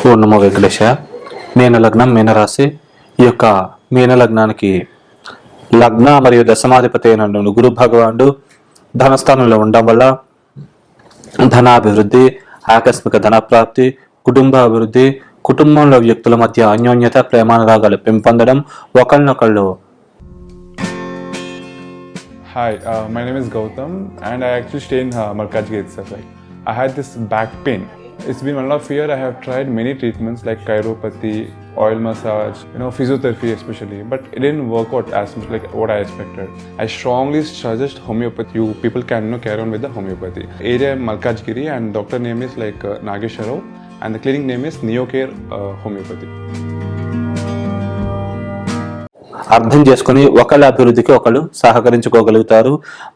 ఓ నమో వెంకటేశ. మీన లగ్నం మీనరాశి. ఈ యొక్క మీన లగ్నానికి లగ్న మరియు దశమాధిపతి అయిన గురు భగవానుడు ధనస్థానంలో ఉండడం వల్ల ధనాభివృద్ధి, ఆకస్మిక ధన ప్రాప్తి, కుటుంబ అభివృద్ధి, కుటుంబంలో వ్యక్తుల మధ్య అన్యోన్యత, ప్రేమానురాగాలు పెంపొందడం, ఒకరినొకళ్ళు. Hi, my name is Gautam and I actually stay in Markajgir itself. I had this back pain. It's been 1.5 years. I have tried many treatments like chiropathy, oil massage, physiotherapy especially, but it didn't work out as much like what I expected. I strongly suggest homeopathy. You people can carry on with the homeopathy. Area Markajgiri and doctor name is like Nageswar Rao and the clinic name is Neocare Homeopathy. అర్థం చేసుకుని ఒకళ్ళ అభివృద్ధికి ఒకళ్ళు సహకరించుకోగలుగుతారు.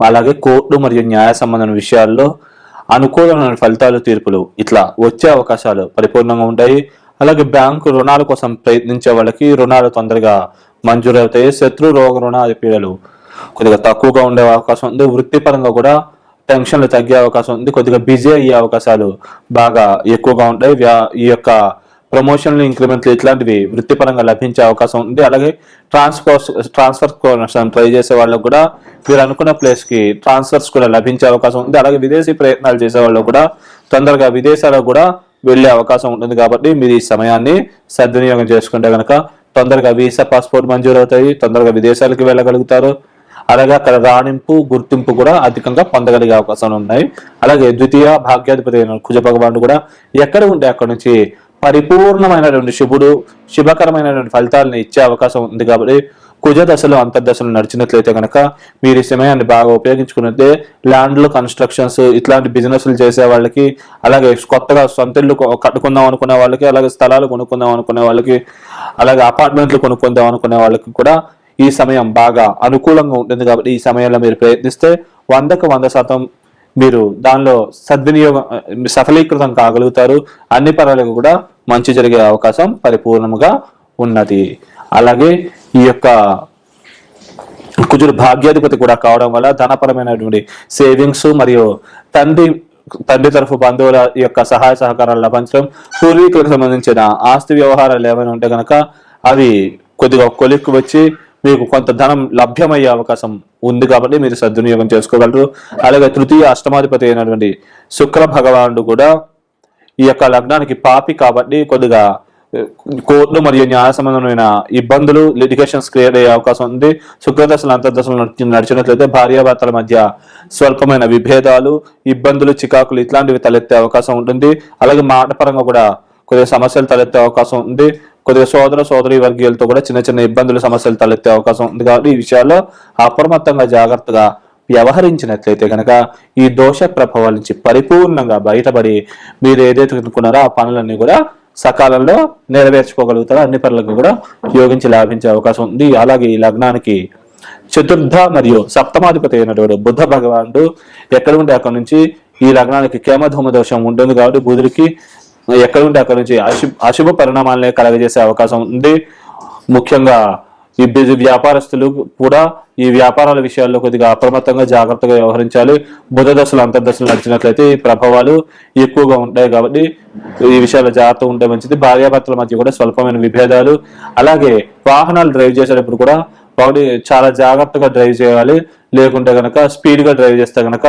అలాగే court మరియు న్యాయ సంబంధమైన విషయాల్లో అనుకూలమైన ఫలితాలు, తీర్పులు ఇట్లా వచ్చే అవకాశాలు పరిపూర్ణంగా ఉంటాయి. అలాగే బ్యాంకు రుణాల కోసం ప్రయత్నించే వాళ్ళకి రుణాలు తొందరగా మంజూరవుతాయి. శత్రు రోగ రుణాది పీడలు కొద్దిగా తక్కువగా ఉండే అవకాశం ఉంది. వృత్తిపరంగా కూడా టెన్షన్లు తగ్గే అవకాశం ఉంది. కొద్దిగా బిజీ అయ్యే అవకాశాలు బాగా ఎక్కువగా ఉంటాయి. ఈ యొక్క ప్రమోషన్లు, ఇంక్రిమెంట్లు ఇట్లాంటివి వృత్తిపరంగా లభించే అవకాశం ఉంది. అలాగే ట్రాన్స్ఫర్ కోసం ట్రై చేసే వాళ్ళకు కూడా మీరు అనుకున్న ప్లేస్కి ట్రాన్స్ఫర్స్ కూడా లభించే అవకాశం ఉంది. అలాగే విదేశీ ప్రయత్నాలు చేసే వాళ్ళకు కూడా తొందరగా విదేశాలకు కూడా వెళ్ళే అవకాశం ఉంటుంది. కాబట్టి మీరు ఈ సమయాన్ని సద్వినియోగం చేసుకుంటే కనుక తొందరగా వీసా, పాస్పోర్ట్ మంజూరు అవుతాయి. తొందరగా విదేశాలకు వెళ్ళగలుగుతారు. అలాగే అక్కడ రాణింపు, గుర్తింపు కూడా అధికంగా పొందగలిగే అవకాశాలు ఉన్నాయి. అలాగే ద్వితీయ భాగ్యాధిపతి అయిన కుజ భగవానుడు కూడా ఎక్కడ ఉంటే అక్కడ నుంచి పరిపూర్ణమైనటువంటి శుభకరమైనటువంటి ఫలితాలను ఇచ్చే అవకాశం ఉంది. కాబట్టి కుజ దశలు, అంతర్దశలు నడిచినట్లయితే కనుక మీరు ఈ సమయాన్ని బాగా ఉపయోగించుకున్నట్లయితే ల్యాండ్లు, కన్స్ట్రక్షన్స్ ఇట్లాంటి బిజినెస్లు చేసే వాళ్ళకి, అలాగే కొత్తగా సొంత ఇల్లు కట్టుకుందాం అనుకునే వాళ్ళకి, అలాగే స్థలాలు కొనుక్కుందాం అనుకునే వాళ్ళకి, అలాగే అపార్ట్మెంట్లు కొనుక్కుందాం అనుకునే వాళ్ళకి కూడా ఈ సమయం బాగా అనుకూలంగా ఉంటుంది. కాబట్టి ఈ సమయంలో మీరు ప్రయత్నిస్తే 100కు 100% మీరు దానిలో సఫలీకృతం కాగలుగుతారు. అన్ని పరాలకు కూడా మంచి జరిగే అవకాశం పరిపూర్ణంగా ఉన్నది. అలాగే ఈ యొక్క కుజుడు భాగ్యాధిపతి కూడా కావడం వల్ల ధనపరమైనటువంటి సేవింగ్స్ మరియు తండ్రి తరఫు బంధువుల యొక్క సహాయ సహకారాలు లభించడం, పూర్వీకులకు సంబంధించిన ఆస్తి వ్యవహారాలు ఏమైనా ఉంటే కనుక అవి కొద్దిగా కొలిక్కు వచ్చి మీకు కొంత ధనం లభ్యమయ్యే అవకాశం ఉంది. కాబట్టి మీరు సద్వినియోగం చేసుకోగలరు. అలాగే తృతీయ అష్టమాధిపతి అయినటువంటి శుక్ర భగవానుడు కూడా ఈ యొక్క లగ్నానికి పాపి కాబట్టి కొద్దిగా కోర్టు మరియు న్యాయ సంబంధమైన ఇబ్బందులు, లిటిగేషన్స్ క్రియేట్ అయ్యే అవకాశం ఉంది. శుక్రదశలు, అంతర్దశలు నడిచినట్లయితే భార్యాభర్తల మధ్య స్వల్పమైన విభేదాలు, ఇబ్బందులు, చికాకులు ఇట్లాంటివి తలెత్తే అవకాశం ఉంటుంది. అలాగే మాట పరంగా కూడా కొద్దిగా సమస్యలు తలెత్తే అవకాశం ఉంది. కొద్దిగా సోదరి వర్గీయులతో కూడా చిన్న చిన్న ఇబ్బందులు, సమస్యలు తలెత్తే అవకాశం ఉంది. కాబట్టి ఈ విషయాల్లో అప్రమత్తంగా జాగ్రత్తగా వ్యవహరించినట్లయితే కనుక ఈ దోష ప్రభావాల నుంచి పరిపూర్ణంగా బయటపడి మీరు ఏదైతే అనుకున్నారో ఆ పనులన్నీ కూడా సకాలంలో నెరవేర్చుకోగలుగుతారో. అన్ని పనులకు కూడా యోగించి లాభించే అవకాశం ఉంది. అలాగే ఈ లగ్నానికి చతుర్థ మరియు సప్తమాధిపతి అయినటువంటి బుధ భగవానుడు ఎక్కడ ఉంటే అక్కడ నుంచి ఈ లగ్నానికి కేమధూమ దోషం ఉంటుంది. కాబట్టి బుధుడికి ఎక్కడ ఉంటే అక్కడ నుంచి అశుభ పరిణామాలనే కలగజేసే అవకాశం ఉంది. ముఖ్యంగా ఈ వ్యాపారస్తులు కూడా ఈ వ్యాపారాల విషయాల్లో కొద్దిగా అప్రమత్తంగా జాగ్రత్తగా వ్యవహరించాలి. బుధ దశలు, అంతర్దశలు నడిచినట్లయితే ఈ ప్రభావాలు ఎక్కువగా ఉంటాయి. కాబట్టి ఈ విషయాల్లో జాగ్రత్తగా ఉంటే మంచిది. భార్యాభర్తల మధ్య కూడా స్వల్పమైన విభేదాలు, అలాగే వాహనాలు డ్రైవ్ చేసేటప్పుడు కూడా ఒకటి చాలా జాగ్రత్తగా డ్రైవ్ చేయాలి. లేకుంటే కనుక స్పీడ్గా డ్రైవ్ చేస్తే కనుక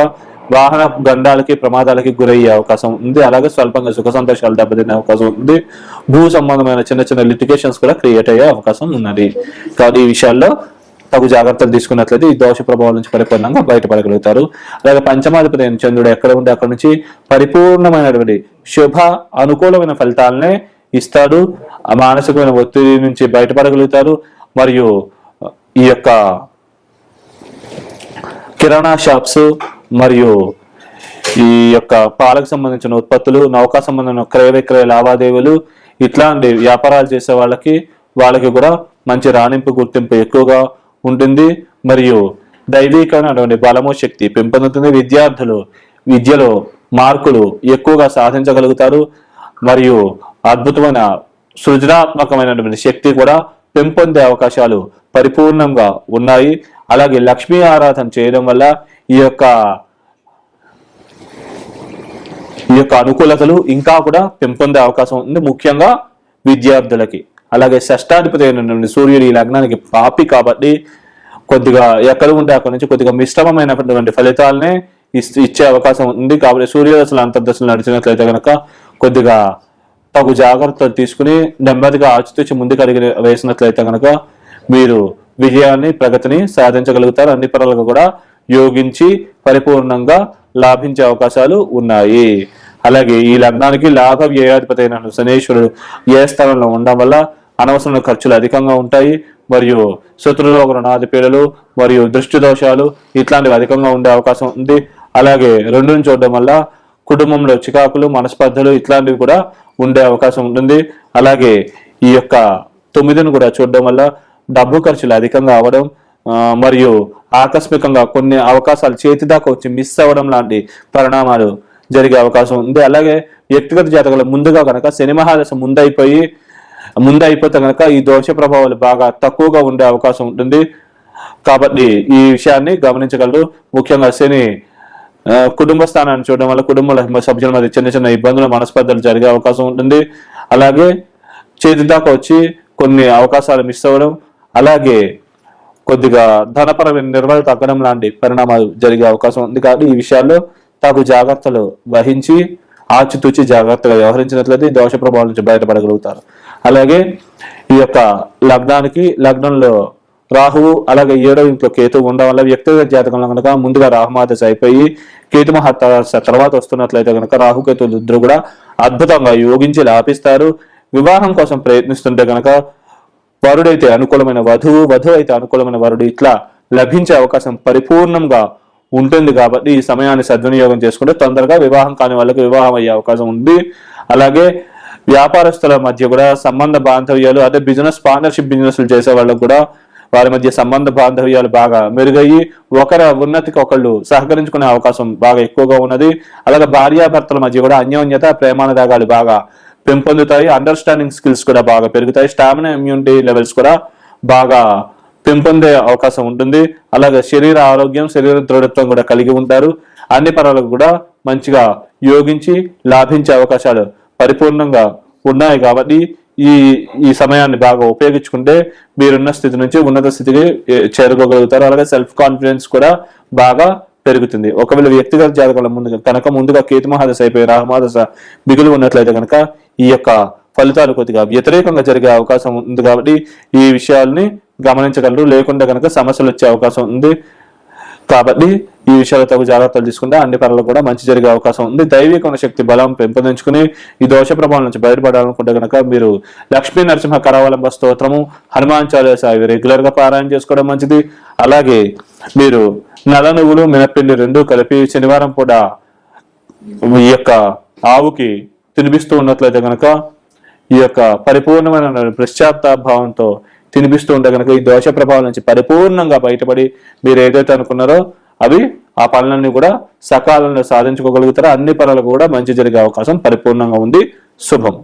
వాహన గండాలకి, ప్రమాదాలకి గురయ్యే అవకాశం ఉంది. అలాగే స్వల్పంగా సుఖ సంతోషాలు దెబ్బతినే అవకాశం ఉంది. భూ సంబంధమైన చిన్న చిన్న లిటిగేషన్స్ కూడా క్రియేట్ అయ్యే అవకాశం ఉన్నది. కాబట్టి ఈ విషయాల్లో తగు జాగ్రత్తలు తీసుకున్నట్లయితే ఈ దోష ప్రభావం నుంచి పరిపూర్ణంగా బయటపడగలుగుతారు. అలాగే పంచమాధిపతి అయిన చంద్రుడు ఎక్కడ ఉంటే అక్కడ నుంచి పరిపూర్ణమైనటువంటి శుభ అనుకూలమైన ఫలితాలనే ఇస్తాడు. మానసికమైన ఒత్తిడి నుంచి బయటపడగలుగుతారు. మరియు ఈ యొక్క కిరాణా షాప్స్ మరియు ఈ యొక్క పాలకు సంబంధించిన ఉత్పత్తులు, నౌకా సంబంధించిన క్రయ విక్రయ లావాదేవీలు ఇట్లాంటి వ్యాపారాలు చేసే వాళ్ళకి కూడా మంచి రాణింపు, గుర్తింపు ఎక్కువగా ఉంటుంది. మరియు దైవీకమైనటువంటి బలము, శక్తి పెంపొందుతుంది. విద్యార్థులు విద్యలో మార్కులు ఎక్కువగా సాధించగలుగుతారు. మరియు అద్భుతమైన సృజనాత్మకమైనటువంటి శక్తి కూడా పెంపొందే అవకాశాలు పరిపూర్ణంగా ఉన్నాయి. అలాగే లక్ష్మీ ఆరాధన చేయడం వల్ల ఈ యొక్క ఈ యొక్క అనుకూలతలు ఇంకా కూడా పెంపొందే అవకాశం ఉంది, ముఖ్యంగా విద్యార్థులకి. అలాగే షష్టాధిపతి అయినటువంటి సూర్యుడు ఈ లగ్నానికి పాపి కాబట్టి కొద్దిగా ఎక్కడ ఉంటే అక్కడ నుంచి కొద్దిగా మిశ్రమమైనటువంటి ఫలితాలనే ఇచ్చే అవకాశం ఉంది. కాబట్టి సూర్యదశలు అంతర్దశలు నడిచినట్లయితే కనుక కొద్దిగా తగు జాగ్రత్తలు తీసుకుని నెమ్మదిగా ఆచితూచి ముందుకు అడిగి వేసినట్లయితే కనుక మీరు విజయాన్ని ప్రగతిని సాధించగలుగుతారు. అన్ని పనులకు కూడా యోగించి పరిపూర్ణంగా లాభించే అవకాశాలు ఉన్నాయి. అలాగే ఈ లగ్నానికి లాభ వ్యయాధిపతి అయిన శనీశ్వరుడు ఏ స్థానంలో ఉండడం వల్ల అనవసరమైన ఖర్చులు అధికంగా ఉంటాయి, మరియు శత్రురోగ రుణాది పీడలు మరియు దృష్టి దోషాలు ఇట్లాంటివి అధికంగా ఉండే అవకాశం ఉంది. అలాగే రెండుని చూడడం వల్ల కుటుంబంలో చికాకులు మనస్పర్ధలు ఇట్లాంటివి కూడా ఉండే అవకాశం ఉంటుంది. అలాగే ఈ యొక్క 9ని కూడా చూడడం వల్ల డబ్బు ఖర్చులు అధికంగా అవ్వడం మరియు ఆకస్మికంగా కొన్ని అవకాశాలు చేతి దాకా వచ్చి మిస్ అవ్వడం లాంటి పరిణామాలు జరిగే అవకాశం ఉంది. అలాగే వ్యక్తిగత జాతకాలు ముందుగా కనుక శని మహాదశ ముందైపోతే కనుక ఈ దోష ప్రభావాలు బాగా తక్కువగా ఉండే అవకాశం ఉంటుంది. కాబట్టి ఈ విషయాన్ని గమనించగలరు. ముఖ్యంగా శని కుటుంబ స్థానాన్ని చూడడం వల్ల కుటుంబ సభ్యుల మధ్య చిన్న చిన్న ఇబ్బందులు మనస్పర్ధలు జరిగే అవకాశం ఉంటుంది. అలాగే చేతి దాకా వచ్చి కొన్ని అవకాశాలు మిస్ అవ్వడం, అలాగే కొద్దిగా ధనపరమైన నిర్వహణ తగ్గడం లాంటి పరిణామాలు జరిగే అవకాశం ఉంది. కాబట్టి ఈ విషయాల్లో తగు జాగ్రత్తలు వహించి ఆచితూచి జాగ్రత్తగా వ్యవహరించినట్లయితే దోష ప్రభావం నుంచి బయటపడగలుగుతారు. అలాగే ఈ యొక్క లగ్నంలో రాహువు అలాగే 7వ ఇంట్లో కేతు ఉండడం వల్ల వ్యక్తిగత జాతకంలో కనుక ముందుగా రాహుమాదశ అయిపోయి కేతు మహాదశ తర్వాత వస్తున్నట్లయితే కనుక రాహుకేతులు ఇద్దరు కూడా అద్భుతంగా యోగించి లాభిస్తారు. వివాహం కోసం ప్రయత్నిస్తుంటే కనుక వరుడైతే అనుకూలమైన వధువు అయితే అనుకూలమైన వరుడు ఇట్లా లభించే అవకాశం పరిపూర్ణంగా ఉంటుంది. కాబట్టి ఈ సమయాన్ని సద్వినియోగం చేసుకుంటే తొందరగా వివాహం కాని వాళ్ళకి వివాహం అయ్యే అవకాశం ఉంది. అలాగే వ్యాపారస్తుల మధ్య కూడా సంబంధ బాంధవ్యాలు, అదే పార్ట్నర్షిప్ బిజినెస్లు చేసే వాళ్ళకు కూడా వారి మధ్య సంబంధ బాంధవ్యాలు బాగా మెరుగయ్యి ఒకరి ఉన్నతికి ఒకళ్ళు సహకరించుకునే అవకాశం బాగా ఎక్కువగా ఉన్నది. అలాగే భార్యాభర్తల మధ్య కూడా అన్యోన్యత ప్రేమానురాగాలు బాగా పెంపొందుతాయి. అండర్స్టాండింగ్ స్కిల్స్ కూడా బాగా పెరుగుతాయి. స్టామినా ఇమ్యూనిటీ లెవెల్స్ కూడా బాగా పెంపొందే అవకాశం ఉంటుంది. అలాగే శరీర ఆరోగ్యం శరీర దృఢత్వం కూడా కలిగి ఉంటారు. అన్ని పనులకు కూడా మంచిగా యోగించి లాభించే అవకాశాలు పరిపూర్ణంగా ఉన్నాయి. కాబట్టి ఈ సమయాన్ని బాగా ఉపయోగించుకుంటే మీరున్న స్థితి నుంచి ఉన్నత స్థితికి చేరుకోగలుగుతారు. అలాగే సెల్ఫ్ కాన్ఫిడెన్స్ కూడా బాగా పెరుగుతుంది. ఒకవేళ వ్యక్తిగత జాతకంలో ముందుగా కేతు మహాదశ అయిపోయి రాహుమాదశ మిగులు ఉన్నట్లయితే కనుక ఈ యొక్క ఫలితాలు కొద్దిగా వ్యతిరేకంగా జరిగే అవకాశం ఉంది. కాబట్టి ఈ విషయాల్ని గమనించగలరు. లేకుండా కనుక సమస్యలు వచ్చే అవకాశం ఉంది. కాబట్టి ఈ విషయాలు తగు జాగ్రత్తలు తీసుకుంటే అన్ని పనులు కూడా మంచి జరిగే అవకాశం ఉంది. దైవిక శక్తి బలం పెంపొందించుకుని ఈ దోష ప్రభావం నుంచి బయటపడాలనుకుంటే కనుక మీరు లక్ష్మీ నరసింహ కరావలంబ స్తోత్రము, హనుమాన్ చాలీస ఇవి రెగ్యులర్ గా పారాయణ చేసుకోవడం మంచిది. అలాగే మీరు నల్ల నువ్వులు మినప్పిండి రెండూ కలిపి శనివారం పూట ఈ యొక్క ఆవుకి తినిపిస్తూ ఉన్నట్లయితే కనుక ఈ యొక్క పరిపూర్ణమైన పశ్చాత్తాపభావంతో తినిపిస్తూ ఉంటే కనుక ఈ దోష ప్రభావం నుంచి పరిపూర్ణంగా బయటపడి మీరు ఏదైతే అనుకున్నారో అవి ఆ పనులన్నీ కూడా సకాలంలో సాధించుకోగలుగుతారో అన్ని పనులకు కూడా మంచి జరిగే అవకాశం పరిపూర్ణంగా ఉంది. శుభం.